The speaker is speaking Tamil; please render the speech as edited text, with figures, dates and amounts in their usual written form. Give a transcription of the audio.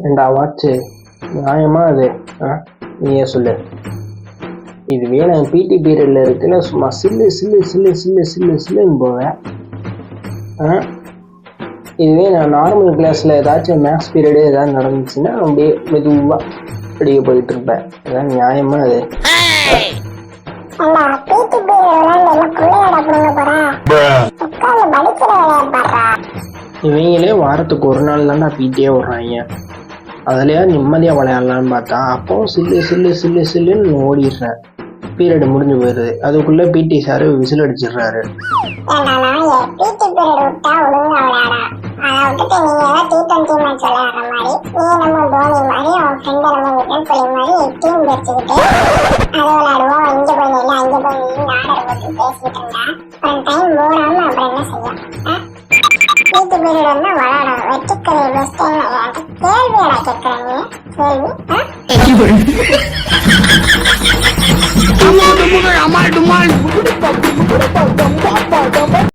ஏண்டா வாட்சு நியாயமா அது? நீயே சொல்லு. இதுவே நான் பிடி பீரியட்ல இருக்குன்னு சும்மா சில்லு சில்லு சில்லு சில்லு சில்லு சில்லுன்னு போவேன். இதுவே நான் நார்மல் கிளாஸ்ல ஏதாச்சும் மேக்ஸ் பீரியடு ஏதாவது நடந்துச்சுன்னா அப்படியே மெதுவா அப்படியே போயிட்டு இருப்பேன். அதான் நியாயமா அது? இவங்களே வாரத்துக்கு ஒரு நாள் தான்டா பிடியே விடுறாங்க. அதுலயா நிம்மதியா விளையாடலான்னு பார்த்தா அப்பவும் சில்லு சில்லு சில்லு சில்லுன்னு ஓடிடுறேன். பீரியட் முடிஞ்சு போயிருது. அதுக்குள்ள பிடி சாரு விசில் அடிச்சிடுறாரு. Amal,